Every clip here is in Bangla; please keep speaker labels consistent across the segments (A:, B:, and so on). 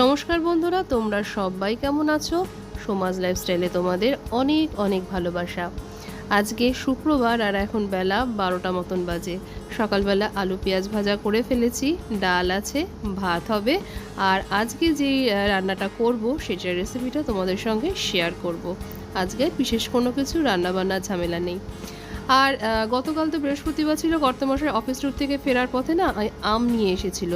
A: নমস্কার বন্ধুরা, তোমরা সবাই কেমন আছো? সমাজ লাইফস্টাইলে তোমাদের অনেক অনেক ভালোবাসা। আজকে শুক্রবার আর এখন বেলা 12টা মতন বাজে। সকালবেলা আলু পেঁয়াজ ভাজা করে ফেলেছি, ডাল আছে, ভাত হবে। আর আজকে যেই রান্নাটা করব সেটার রেসিপিটা তোমাদের সঙ্গে শেয়ার করব। আজকে বিশেষ কোনো কিছু রান্নাবান্নার ঝামেলা নেই। আর গতকাল তো বৃহস্পতিবার ছিল, কর্তামশাই অফিস ট্যুর থেকে ফেরার পথে না আম নিয়ে এসেছিল।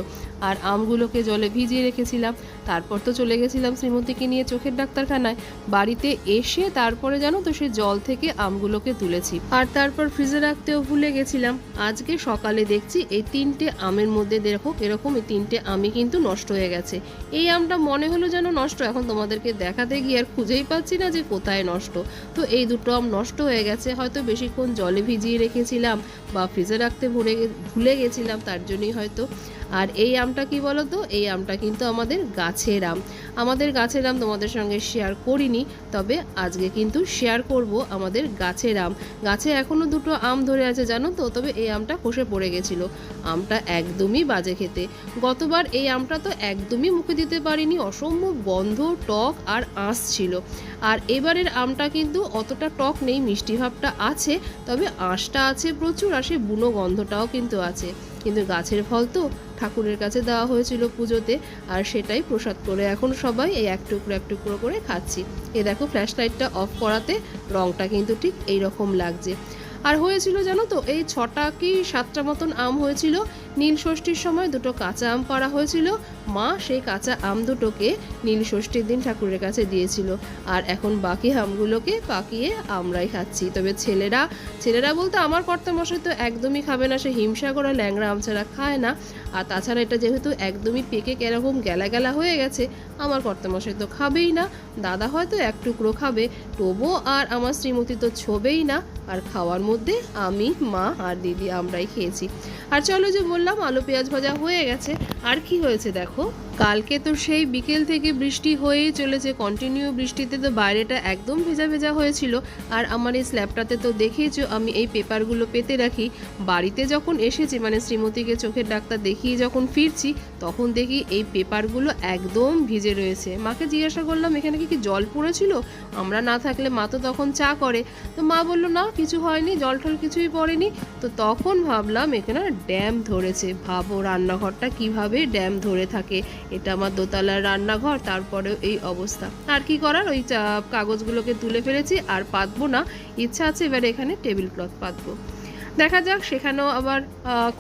A: আর আমগুলোকে জলে ভিজিয়ে রেখেছিলাম। তারপর তো চলে গেছিলাম শ্রীমতীকে নিয়ে চোখের ডাক্তারখানায়। বাড়িতে এসে তারপরে জানো তো সে জল থেকে আমগুলোকে তুলেছি, আর তারপর ফ্রিজে রাখতেও ভুলে গেছিলাম। আজকে সকালে দেখছি এই 3টে আমের মধ্যে দেখো এরকম এই 3টে আমই কিন্তু নষ্ট হয়ে গেছে। এই আমটা মনে হলো যেন নষ্ট, এখন তোমাদেরকে দেখাতে গিয়ে আর খুঁজেই পাচ্ছি না যে কোথায় নষ্ট। তো এই দুটো আম নষ্ট হয়ে গেছে, হয়তো বেশিক্ষণ জলে ভিজিয়ে রেখেছিলাম বা ফ্রিজে রাখতে ভুলে গেছিলাম, তার জন্যই হয়তো। আর এই আমটা কি বলো তো, এই আমটা কিন্তু আমাদের গাছের আম। আমাদের গাছের আম তোমাদের সঙ্গে শেয়ার করিনি, তবে আজকে কিন্তু শেয়ার করব আমাদের গাছের আম। গাছে এখনও দুটো আম ধরে আছে জানো তো, তবে এই আমটা খসে পড়ে গেছিল। আমটা একদমই বাজে খেতে। গতবার এই আমটা তো একদমই মুখে দিতে পারিনি, অসম্ভব গন্ধ, টক আর আঁশ ছিল। আর এবারের আমটা কিন্তু অতটা টক নেই, মিষ্টি ভাবটা আছে, তবে আঁশটা আছে প্রচুর, আর সে বুনো গন্ধটাও কিন্তু আছে। কিন্তু গাছের ফল তো, ঠাকুরের কাছে দেওয়া হয়েছিল পুজোতে, আর সেটাই প্রসাদ করে এখন সবাই এই এক টুকরো করে খাচ্ছি। এ দেখো ফ্ল্যাশ লাইটটা অফ করাতে রঙটা কিন্তু ঠিক এই রকম লাগছে। আর হয়েছিল জানো তো, এই 6টা কি 7টা মতন আম হয়েছিল। নীল ষষ্ঠীর সময় দুটো কাঁচা আম পাড়া হয়েছিল। মা সেই কাঁচা আম দুটোকে নীল ষষ্ঠীর দিন ঠাকুরের কাছে দিয়েছিল। আর এখন বাকি আমগুলোকে পাকিয়ে আমরাই খাচ্ছি। তবে ছেলেরা বলতে আমার কর্তামশাই তো একদমই খাবে না, সে হিমসা করে ল্যাংড়া আম ছাড়া খায় না। আর তাছাড়া এটা যেহেতু একদমই পেকে কেরকম গেলা হয়ে গেছে, আমার কর্তামশাই তো খাবেই না। দাদা হয়তো এক টুকরো খাবে, তবু আর আমার শ্রীমতী তো ছোবেই না। আর খাওয়ার মধ্যে আমি, মা আর দিদি আমরাই খেয়েছি। আর চলো, যে বললাম আলু পেঁয়াজ ভাজা হয়ে গেছে। আর কি হয়েছে দেখো, কালকে তো সেই বিকেল থেকে বৃষ্টি হয়েই চলেছে, কন্টিনিউ বৃষ্টিতে তো বাইরেটা একদম ভেজা ভেজা হয়েছিল। আর আমার এই স্ল্যাবটাতে তো দেখেছো আমি এই পেপারগুলো পেতে রাখি। বাড়িতে যখন এসেছি, মানে শ্রীমতীকে চোখের ডাক্তার দেখিয়ে যখন ফিরছি, তখন দেখি এই পেপারগুলো একদম ভিজে রয়েছে। মাকে জিজ্ঞাসা করলাম এখানে কি জল পড়েছিল, আমরা না থাকলে মা তো তখন চা করে। তো মা বললো না কিছু হয়নি, জল টল কিছুই পড়েনি। তো তখন ভাবলাম এখানে ড্যাম ধরেছে। ভাবো রান্নাঘরটা কিভাবে ড্যাম ধরে থাকে। এটা আমার দোতলার রান্নাঘর, তারপরেও এই অবস্থা। আর কি করার, ওই কাগজগুলোকে তুলে ফেলেছি, আর পাতবো না। ইচ্ছা আছে এবারে এখানে টেবিল ক্লথ পাতবো। দেখা যাক সেখানেও আবার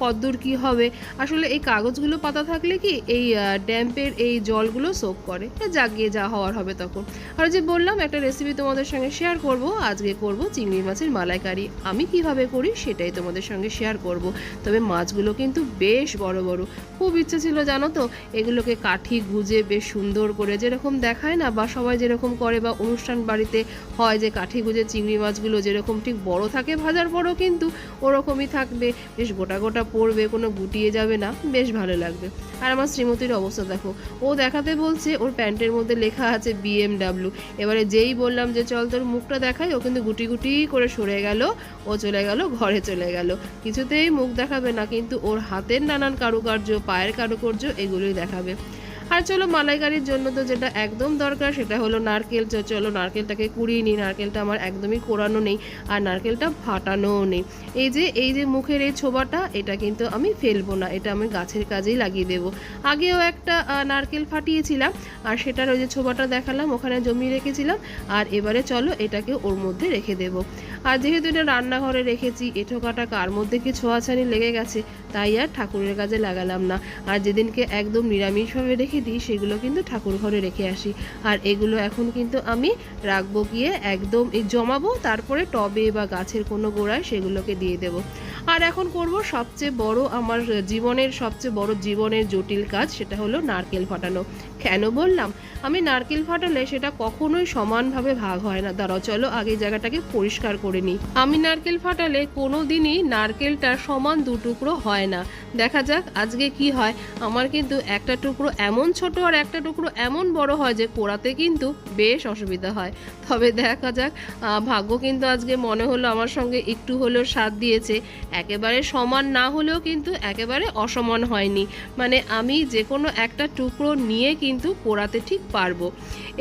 A: কদ্দূর কি হবে। আসলে এই কাগজগুলো পাতা থাকলে কি এই ড্যাম্পের এই জলগুলো সোক করে, জাগিয়ে যা হওয়ার হবে তখন। আর যে বললাম একটা রেসিপি তোমাদের সঙ্গে শেয়ার করব, আজকে করব চিংড়ি মাছের মালাইকারি। আমি কিভাবে করি সেটাই তোমাদের সঙ্গে শেয়ার করব। তবে মাছগুলো কিন্তু বেশ বড় বড়। খুব ইচ্ছে ছিল জানো তো, এগুলোকে কাঠি গুজে বেশ সুন্দর করে যেরকম দেখায় না, বা সবাই যেরকম করে, বা অনুষ্ঠান বাড়িতে হয় যে কাঠি গুজে চিংড়ি মাছগুলো যেরকম ঠিক বড় থাকে ভাজার পরও কিন্তু ওরকমই থাকবে, বেশ গোটা গোটা পড়বে, কোনো গুটিয়ে যাবে না, বেশ ভালো লাগবে। আর আমার শ্রীমতীর অবস্থা দেখো, ও দেখাতে বলছে ওর প্যান্টের মধ্যে লেখা আছে BMW। এবারে যেই বললাম যে চল তোর মুখটা দেখাই, ও কিন্তু গুটি গুটি করে সরে গেল, ও চলে গেল ঘরে চলে গেল। কিছুতেই মুখ দেখাবে না, কিন্তু ওর হাতের নানান কারুকার্য, পায়ের কারুকার্য এগুলোই দেখাবে। আর চলো মালাইকারির জন্য তো যেটা একদম দরকার সেটা হলো নারকেল। চলো নারকেলটাকে কুড়িয়ে নিই। নারকেলটা আমার একদমই কোরানো নেই, আর নারকেলটা ফাটানোও নেই। এই যে মুখের এই ছোবাটা, এটা কিন্তু আমি ফেলবো না, এটা আমি গাছের কাজেই লাগিয়ে দেবো। আগেও একটা নারকেল ফাটিয়েছিলাম, আর সেটার ওই যে ছোবাটা দেখালাম ওখানে জমিয়ে রেখেছিলাম। আর এবারে চলো এটাকে ওর মধ্যে রেখে দেবো। আর যেহেতু এটা রান্নাঘরে রেখেছি, এঁঠো কাটা কার মধ্যে কি ছোঁয়াছানি লেগে গেছে, তাই আর ঠাকুরের কাজে লাগালাম না। আর যেদিনকে একদম নিরামিষভাবে রেখে দিই, সেগুলো কিন্তু ঠাকুর ঘরে রেখে আসি। আর এগুলো এখন কিন্তু আমি রাখবো গিয়ে একদম জমাবো, তারপরে টবে বা গাছের কোনো গোড়ায় সেগুলোকে দিয়ে দেবো। আর এখন করব সবচেয়ে বড়, আমার জীবনের সবচেয়ে বড় জীবনের জটিল কাজ, সেটা হলো নারকেল ফাটানো। কেন বললাম, আমি নারকেল ফাটালে সেটা কখনোই সমানভাবে ভাগ হয় না। দাঁড়াও চলো আগে জায়গাটাকে পরিষ্কার করে নিই। আমি নারকেল ফাটালে কোনো দিনই নারকেলটা সমান দু টুকরো হয় না। দেখা যাক আজকে কি হয়। আমার কিন্তু একটা টুকরো এমন ছোট আর একটা টুকরো এমন বড় হয় যে কোড়াতে কিন্তু বেশ অসুবিধা হয়। তবে দেখা যাক, ভাগ্য কিন্তু আজকে মনে হলো আমার সঙ্গে একটু হলেও সাথ দিয়েছে। একেবারে সমান না হলেও কিন্তু একেবারে অসমান হয়নি, মানে আমি যে কোনো একটা টুকরো নিয়ে কিন্তু পোড়াতে ঠিক পারবো।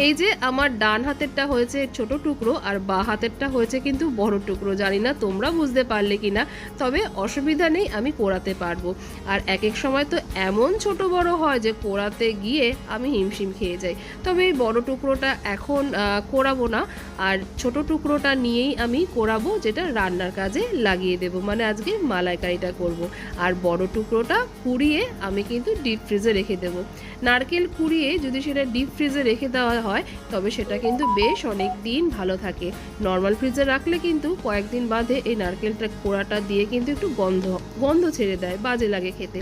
A: এই যে আমার ডান হাতেরটা হয়েছে ছোট টুকরো আর বাঁ হাতেরটা হয়েছে কিন্তু বড় টুকরো। জানি না তোমরা বুঝতে পারলে কিনা, তবে অসুবিধা নেই, আমি পোড়াতে পারবো। আর এক এক সময় তো এমন ছোট বড় হয় যে পোড়াতে গিয়ে আমি হিমশিম খেয়ে যাই। তবে এই বড় টুকরোটা এখন কোড়াবো না, আর ছোট টুকরোটা নিয়েই আমি কোড়াবো, যেটা রান্নার কাজে লাগিয়ে দেব, মানে আজকে মালাইকারিটা করব। আর বড় টুকরোটা কুড়িয়ে আমি কিন্তু ডিপ ফ্রিজে রেখে দেবো। নারকেল কুড়িয়ে যদি সেটা ডিপ ফ্রিজে রেখে দেওয়া হয় তবে সেটা কিন্তু বেশ অনেক দিন ভালো থাকে। নর্মাল ফ্রিজে রাখলে কিন্তু কয়েকদিন বাদে এই নারকেলটা কোড়াটা দিয়ে কিন্তু একটু গন্ধ ছেড়ে দেয়, বাজে লাগে খেতে।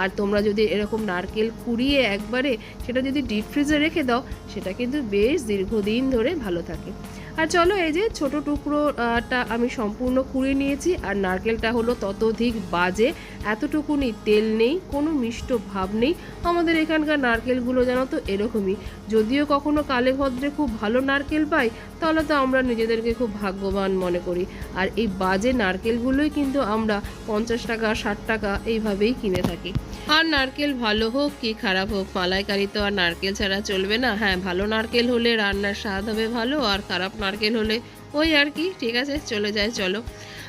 A: আর তোমরা যদি এরকম নারকেল কুড়িয়ে একবারে সেটা যদি ডিপ ফ্রিজে রেখে দাও, সেটা কিন্তু বেশ দীর্ঘদিন ধরে ভালো থাকে। আর চলো, এই যে ছোট টুকরোটা আমি সম্পূর্ণ কুড়িয়ে নিয়েছি, আর নারকেলটা হলো ততোধিক বাজে, এতটুকুনি তেল নেই, কোনো মিষ্ট ভাব নেই। আমাদের এখানকার নারকেলগুলো জানো তো এরকমই। যদিও কখনো কালে ভদ্রে খুব ভালো নারকেল পাই, তাহলে তো আমরা নিজেদেরকে খুব ভাগ্যবান মনে করি। আর এই বাজে নারকেলগুলোই কিন্তু আমরা 50 টাকা 60 টাকা এইভাবেই কিনে থাকি। আর নারকেল ভালো হোক কি খারাপ হোক, মালাইকারি তো আর নারকেল ছাড়া চলবে না। হ্যাঁ, ভালো নারকেল হলে রান্নার স্বাদ হবে ভালো, আর খারাপ নারকেল হলে ওই আর কি। ঠিক আছে, চলে যায়, চলো।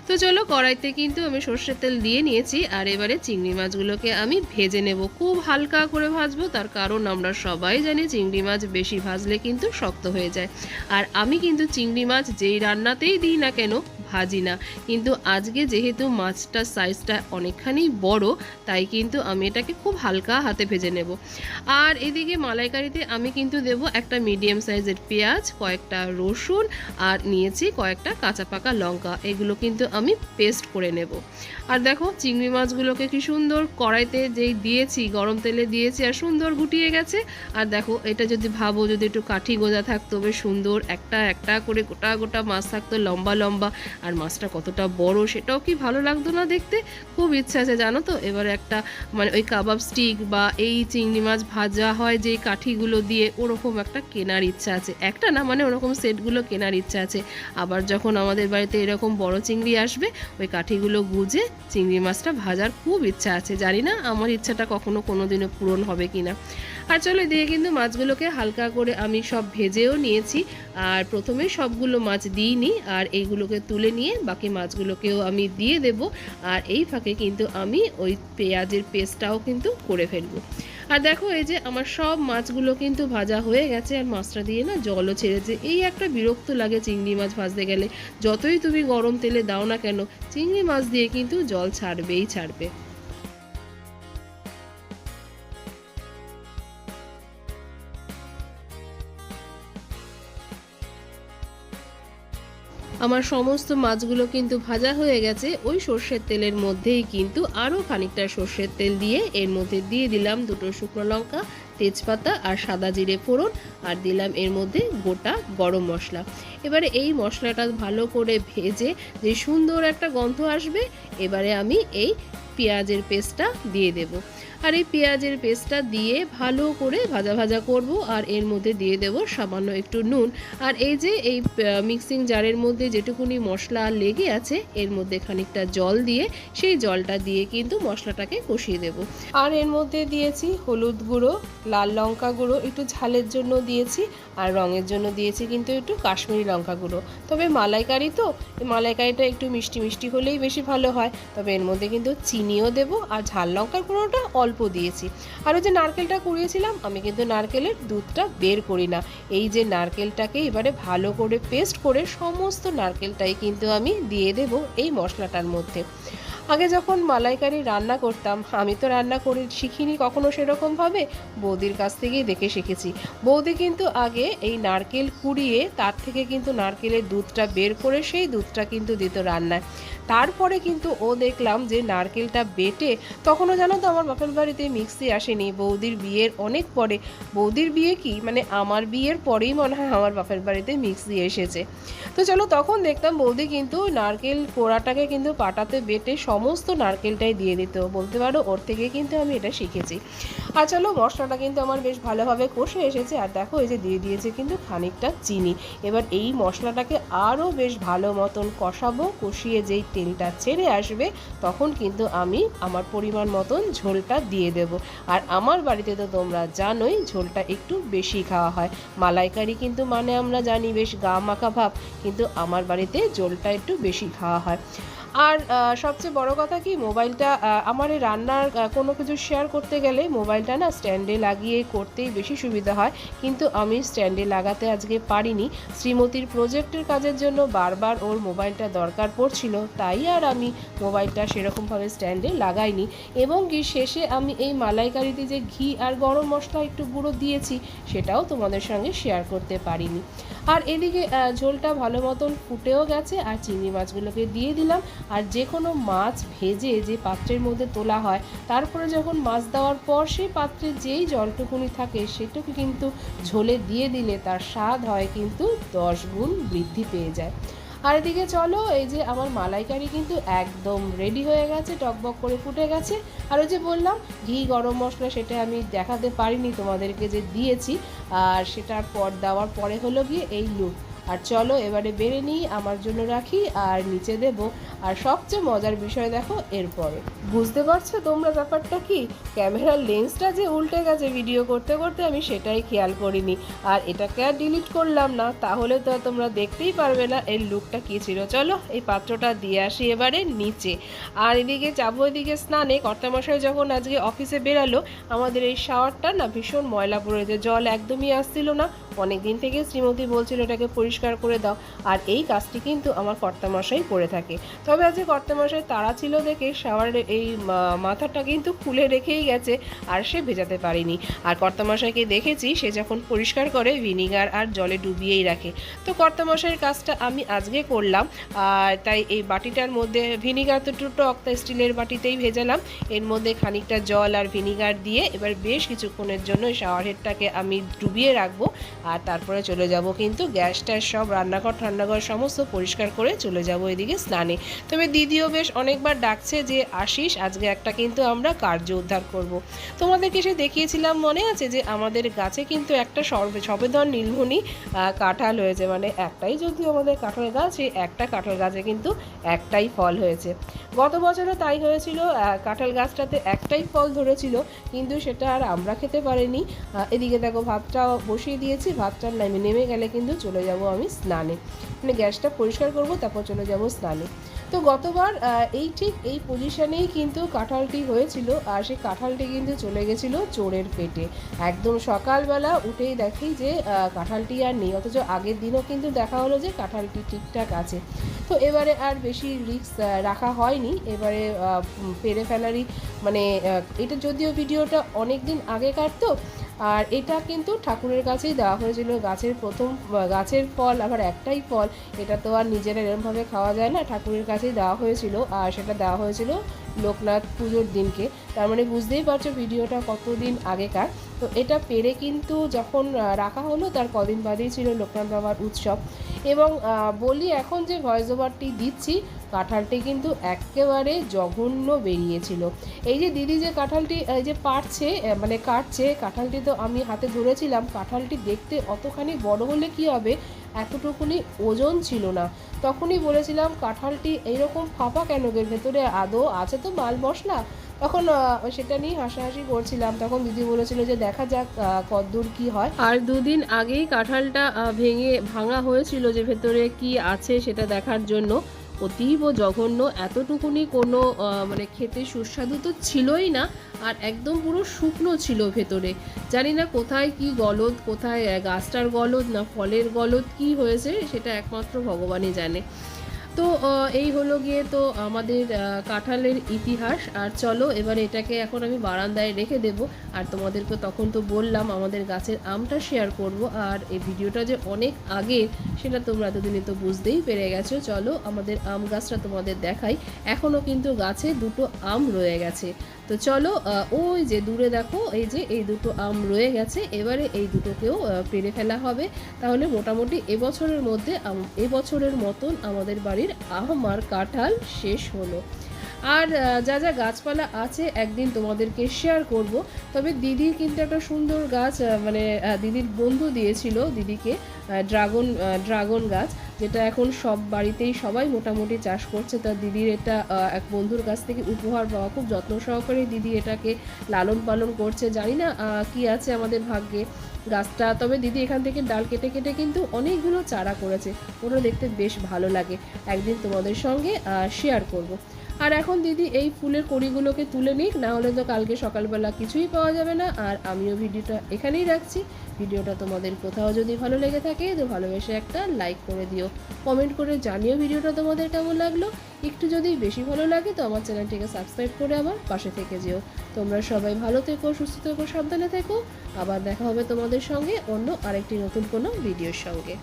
A: তো চলো, কড়াইতে কিন্তু আমি সর্ষের তেল দিয়ে নিয়েছি, আর এবারে চিংড়ি মাছগুলোকে আমি ভেজে নেব। খুব হালকা করে ভাজবো, তার কারণ আমরা সবাই জানি চিংড়ি মাছ বেশি ভাজলে কিন্তু শক্ত হয়ে যায়। আর আমি কিন্তু চিংড়ি মাছ যেই রান্নাতেই দিই না কেন ভাজি না, কিন্তু আজকে যেহেতু মাছটার সাইজটা অনেকখানি বড়, তাই কিন্তু আমি এটাকে খুব হালকা হাতে ভেজে নেব। আর এদিকে মালাইকারিতে আমি কিন্তু দেব একটা মিডিয়াম সাইজের পেঁয়াজ, কয়েকটা রসুন, আর নিয়েছি কয়েকটা কাঁচা পাকা লঙ্কা। এগুলো কিন্তু আমি পেস্ট করে নেব। আর দেখো, চিংড়ি মাছগুলোকে কি সুন্দর কড়াইতে যেই দিয়েছি, গরম তেলে দিয়েছি, আর সুন্দর গুটিয়ে গেছে। আর দেখো, এটা যদি ভাবো যদি একটু কাঠি গোজা থাকতো, বেশ সুন্দর একটা একটা করে গোটা গোটা মাছ থাকতো, লম্বা লম্বা, আর মাছটা কতটা বড় সেটাও কি ভালো লাগতো না দেখতে। খুব ইচ্ছা আছে জানো তো, এবারে একটা মানে ওই কাবাব স্টিক বা এই চিংড়ি মাছ ভাজা হয় যেই কাঠিগুলো দিয়ে, ওরকম একটা কেনার ইচ্ছা আছে। একটা না, মানে ওরকম সেটগুলো কেনার ইচ্ছা আছে। আবার যখন আমাদের বাড়িতে এরকম বড় চিংড়ি আসবে, ওই কাঠিগুলো গুজে চিংড়ি মাছটা ভাজার খুব ইচ্ছা আছে। জানি না আমার ইচ্ছাটা কখনো কোনোদিনও পূরণ হবে কিনা। আর চলো, এদিকে কিন্তু মাছগুলোকে হালকা করে আমি সব ভেজেও নিয়েছি। আর প্রথমে সবগুলো মাছ দিইনি, আর এইগুলোকে তুলে নিয়ে বাকি মাছগুলোকেও আমি দিয়ে দেব। আর এই ফাঁকে কিন্তু আমি ওই পেঁয়াজের পেস্টটাও কিন্তু করে ফেলবো। আর দেখো, এই যে আমার সব মাছগুলো কিন্তু ভাজা হয়ে গেছে, আর মাছটা দিয়ে না জলও ছেড়েছে। এই একটা বিরক্ত লাগে চিংড়ি মাছ ভাজতে গেলে, যতই তুমি গরম তেলে দাও না কেন, চিংড়ি মাছ দিয়ে কিন্তু জল ছাড়বেই ছাড়বে। আমার সমস্ত মাছগুলো কিন্তু ভাজা হয়ে গেছে। ওই সর্ষের তেলের মধ্যেই কিন্তু আরও খানিকটা সর্ষের তেল দিয়ে এর মধ্যে দিয়ে দিলাম দুটো শুকনো লঙ্কা, তেজপাতা আর সাদা জিরে ফোড়ন, আর দিলাম এর মধ্যে গোটা গরম মশলা। এবারে এই মশলাটা ভালো করে ভেজে যে সুন্দর একটা গন্ধ আসবে, এবারে আমি এই পেঁয়াজের পেস্টটা দিয়ে দেব। আর এই পেঁয়াজের পেস্টটা দিয়ে ভালো করে ভাজা ভাজা করব, আর এর মধ্যে দিয়ে দেব সামান্য একটু নুন। আর এই যে এই মিক্সিং জারের মধ্যে যেটুকুনি মশলা লেগে আছে, এর মধ্যে খানিকটা জল দিয়ে সেই জলটা দিয়ে কিন্তু মশলাটাকে কষিয়ে দেব। আর এর মধ্যে দিয়েছি হলুদ গুঁড়ো, লাল লঙ্কা গুঁড়ো, একটু ঝালের জন্য দিয়েছি, আর রঙের জন্য দিয়েছি কিন্তু একটু কাশ্মীরি লঙ্কা গুঁড়ো। তবে মালাইকারি তো, মালাইকারিটা একটু মিষ্টি মিষ্টি হলেই বেশি ভালো হয়। তবে এর মধ্যে কিন্তু চিনিও দেব, আর ঝাল লঙ্কার গুঁড়োটা অল্প দিয়েছি। আর ওই যে নারকেলটা কুড়িয়েছিলাম, আমি কিন্তু নারকেলের দুধটা বের করি না। এই যে নারকেলটাকে এবারে ভালো করে পেস্ট করে সমস্ত নারকেলটাই কিন্তু আমি দিয়ে দেব এই মশলাটার মধ্যে। আগে যখন মালাইকারি রান্না করতাম, আমি তো রান্না করে শিখিনি কখনো সেরকমভাবে, বৌদির কাছ থেকেই দেখে শিখেছি। বৌদি কিন্তু আগে এই নারকেল কুড়িয়ে তার থেকে কিন্তু নারকেলের দুধটা বের করে সেই দুধটা কিন্তু দিত রান্নায়। তারপরে কিন্তু ও দেখলাম যে নারকেলটা বেটে, তখনও জানো তো আমার বাপের বাড়িতে মিক্সি আসেনি, বৌদির বিয়ের অনেক পরে। বৌদির বিয়ে কি মানে আমার বিয়ের পরেই মনে হয় আমার বাপের বাড়িতে মিক্সি এসেছে। তো চলো, তখন দেখতাম বৌদি কিন্তু নারকেল কোড়াটাকে কিন্তু পাটাতে বেটে সমস্ত নারকেলটাই দিয়ে দিত, বলতে পারো ওর থেকে কিন্তু আমি এটা শিখেছি। আর চলো, মশলাটা কিন্তু আমার বেশ ভালোভাবে কষে এসেছে, আর দেখো এই যে দিয়ে দিয়েছে কিন্তু খানিকটা চিনি। এবার এই মশলাটাকে আরও বেশ ভালো মতন কষাবো, কষিয়ে যেই তেলটা ছেড়ে আসবে তখন কিন্তু আমি আমার পরিমাণ মতন ঝোলটা দিয়ে দেব। আর আমার বাড়িতে তো তোমরা জানোই ঝোলটা একটু বেশি খাওয়া হয়। মালাইকারি কিন্তু মানে আমরা জানি বেশ গা মাখা ভাব, কিন্তু আমার বাড়িতে ঝোলটা একটু বেশি খাওয়া হয়। আর সবচেয়ে বড় কথা কি, মোবাইলটা আমার এই রান্নার কোনো কিছু শেয়ার করতে গেলে মোবাইলটা না স্ট্যান্ডে লাগিয়ে করতেই বেশি সুবিধা হয়, কিন্তু আমি স্ট্যান্ডে লাগাতে আজকে পারিনি। শ্রীমতীর প্রজেক্টের কাজের জন্য বারবার ওর মোবাইলটা দরকার পড়ছিল, তাই আর আমি মোবাইলটা সেরকমভাবে স্ট্যান্ডে লাগাইনি। এবং কি শেষে আমি এই মালাইকারিতে যে ঘি আর গরম মশলা একটু গুঁড়ো দিয়েছি সেটাও তোমাদের সঙ্গে শেয়ার করতে পারিনি। আর এদিকে ঝোলটা ভালো মতন ফুটেও গেছে, আর চিংড়ি মাছগুলোকে দিয়ে দিলাম। আর যে কোনো মাছ ভেজে যে পাত্রের মধ্যে তোলা হয়, তারপরে যখন মাছ দেওয়ার পর সেই পাত্রে যেই জলটুকুনি থাকে সেটুকু কিন্তু ঝোলে দিয়ে দিলে তার স্বাদ হয় কিন্তু 10 গুণ বৃদ্ধি পেয়ে যায়। আর এদিকে চলো, এই যে আমার মালাইকারি কিন্তু একদম রেডি হয়ে গেছে, টকবক করে ফুটে গেছে। আর ওই যে বললাম ঘি গরম মশলা, সেটা আমি দেখাতে পারিনি তোমাদেরকে যে দিয়েছি, আর সেটার পর দেওয়ার পরে হলো গিয়ে এই লুক। আর চলো এবারে বেড়ে নিই, আমার জন্য রাখি আর নিচে দেব। আর সবচেয়ে মজার বিষয় দেখো এরপরে, বুঝতে পারছো তোমরা ব্যাপারটা কি, ক্যামেরার লেন্সটা যে উল্টে গেছে ভিডিও করতে করতে, আমি সেটাই খেয়াল করিনি। আর এটাকে আর ডিলিট করলাম না, তাহলে তো তোমরা দেখতেই পারবে না এর লুকটা কী ছিল। চলো এই পাত্রটা দিয়ে আসি এবারে নিচে। আর এদিকে যাবো এদিকে স্নানে। কর্তামশাই যখন আজকে অফিসে বেরালো, আমাদের এই শাওয়ারটা না ভীষণ ময়লা পড়েছে, জল একদমই আসছিল না। অনেক দিন থেকে শ্রীমতী বলছিল এটাকে পরিষ্কার করে দাও, আর এই কাজটি কিন্তু আমার কর্তামশাই করে থাকে। তবে আজকে কর্তামশাই তাড়া ছিল দেখে শাওয়ারের এই মাথাটা কিন্তু খুলে রেখেই গেছে, আর সে ভেজাতে পারেনি। আর কর্তামশাইকে দেখেছি সে যখন পরিষ্কার করে ভিনিগার আর জলে ডুবিয়েই রাখে। তো কর্তামশাইয়ের কাজটা আমি আজকে করলাম। আর তাই এই বাটিটার মধ্যে ভিনিগার তো একটু টক, তাই স্টিলের বাটিতেই ভেজালাম। এর মধ্যে খানিকটা জল আর ভিনিগার দিয়ে এবার বেশ কিছুক্ষণের জন্য শাওয়ার হেডটাকে আমি ডুবিয়ে রাখবো। আর তারপরে চলে যাব কিন্তু গ্যাসটা সব রান্নাঘর ঠান্নাঘর সমস্ত পরিষ্কার করে চলে যাব এদিকে স্নানে। তবে দিদিও বেশ অনেকবার ডাকছে যে আসিস, আজকে একটা কিন্তু আমরা কার্য উদ্ধার করব। তোমাদেরকে সে দেখিয়েছিলাম মনে আছে যে আমাদের গাছে কিন্তু একটা সবেধন নীলমণি কাঁঠাল হয়েছে, মানে একটাই যদিও আমাদের কাঁঠাল গাছ, সেই একটা কাঁঠাল গাছে কিন্তু একটাই ফল হয়েছে। গত বছরও তাই হয়েছিল, কাঁঠাল গাছটাতে একটাই ফল ধরেছিল, কিন্তু সেটা আর আমরা খেতে পারিনি। এদিকে দেখো ভাতটাও বসিয়ে দিয়েছি, ভাতটা নেমে গেলে কিন্তু চলে যাব আমি স্নানে, মানে গ্যাসটা পরিষ্কার করব তারপর চলে যাব স্নানে। তো গতবার ঠিক এই পজিশনেই কিন্তু কাঁঠালটি হয়েছিল, আর সেই কাঁঠালটি কিন্তু চলে গেছিলো চোরের পেটে। একদম সকালবেলা উঠেই দেখি যে কাঁঠালটি আর নেই, অথচ আগের দিনও কিন্তু দেখা হলো যে কাঁঠালটি ঠিকঠাক আছে। তো এবারে আর বেশি রিস্ক রাখা হয়নি, এবারে পেরে ফেলারই মানে এটা যদিও ভিডিওটা অনেক দিন আগেকার, তো আর এটা কিন্তু ঠাকুরের কাছেই দেওয়া হয়েছিল, গাছের প্রথম গাছের ফল, আবার একটাই ফল, এটা তো আর নিজেরা এরকমভাবে খাওয়া যায় না, ঠাকুরের কাছেই দেওয়া হয়েছিল। আর সেটা দেওয়া হয়েছিল লোকনাথ পুজোর দিনকে, তার মানে বুঝতেই পারছো ভিডিওটা কতদিন আগেকার। তো এটা পেরে কিন্তু যখন রাখা হলো তার কদিন বাদেই ছিল লোকনাথ বাবার উৎসব। এবং বলি এখন যে ভয়েস ওভারটি দিচ্ছি, কাঁঠালটি কিন্তু একেবারে জঘন্য বেরিয়েছিল। এই যে দিদি যে কাঁঠালটি এই যে পাড়ছে মানে কাটছে, কাঁঠালটি তো আমি হাতে ধরেছিলাম, কাঁঠালটি দেখতে অতখানি বড় হলে কি হবে, এতটুকুনি ওজন ছিল না। তখনই বলেছিলাম কাঁঠালটি এইরকম ফাঁপা কেন, এর ভেতরে আদৌ আছে তো মাল মশলা? তখন সেটা নিয়ে হাসাহাসি করছিলাম, তখন দিদি বলেছিল যে দেখা যাক কতদূর কি হয়। আর দুদিন আগেই কাঁঠালটা ভাঙা হয়েছিল যে ভেতরে কি আছে সেটা দেখার জন্য। অতীব জঘন্য, এতটুকুনি কোনো মানে খেতে সুস্বাদু তো ছিলই না, আর একদম পুরো শুকনো ছিল ভেতরে। জানি না কোথায় কি গলদ, কোথায় গাছটার গলদ না ফলের গলদ কি হয়েছে, সেটা একমাত্র ভগবানই জানে। তো এই হলো গিয়ে তো আমাদের কাঁঠালের ইতিহাস। আর চলো এবার এটাকে এখন আমি বারান্দায় রেখে দেব। আর তোমাদেরকে তখন তো বললাম আমাদের গাছের আমটা শেয়ার করব, আর এই ভিডিওটা যে অনেক আগে সেটা তোমরা এতদিনে তো বুঝতেই পেরে গেছো। চলো আমাদের আম গাছটা তোমাদের দেখাই, এখনও কিন্তু গাছে দুটো আম রয়ে গেছে। তো চলো ওই যে দূরে দেখো এই যে এই দুটো আম রয়ে গেছে, এবারে এই দুটোকেও পেরে ফেলা হবে। তাহলে মোটামুটি এবছরের মধ্যে এবছরের মতন আমাদের বাড়ির আম আর কাঁঠাল শেষ হলো। আর যা যা গাছপালা আছে একদিন তোমাদেরকে শেয়ার করব। তবে দিদির কিন্তু একটা সুন্দর গাছ দিদির বন্ধু দিয়েছিল দিদিকে ড্রাগন গাছ, যেটা এখন সব বাড়িতেই সবাই মোটামুটি চাষ করছে। তা দিদির এটা এক বন্ধুর কাছ থেকে উপহার পাওয়া, খুব যত্ন সহকারে দিদি এটাকে লালন পালন করছে। জানি না কি আছে আমাদের ভাগ্যে গাছটা, তবে দিদি এখান থেকে ডাল কেটে কেটে কিন্তু অনেকগুলো চারা করেছে। ওটা দেখতে বেশ ভালো লাগে, একদিন তোমাদের সঙ্গে শেয়ার করব। আর এখন দিদি এই ফুলের কড়িগুলোকে তুলে নিক, না হলে তো কালকে সকালবেলা কিছুই পাওয়া যাবে না। আর আমিও ভিডিওটা এখানেই রাখছি। ভিডিওটা তোমাদের কোথাও যদি ভালো লেগে থাকে তো ভালোবেসে একটা লাইক করে দিও, কমেন্ট করে জানিও ভিডিওটা তোমাদের কেমন লাগলো। একটু যদি বেশি ভালো লাগে তো আমার চ্যানেলটিকে সাবস্ক্রাইব করে আমার পাশে থেকে যেও। তোমরা সবাই ভালো থেকো, সুস্থ থেকো, সাবধানে থেকো। আবার দেখা হবে তোমাদের সঙ্গে অন্য আরেকটি নতুন কোনো ভিডিওর সঙ্গে।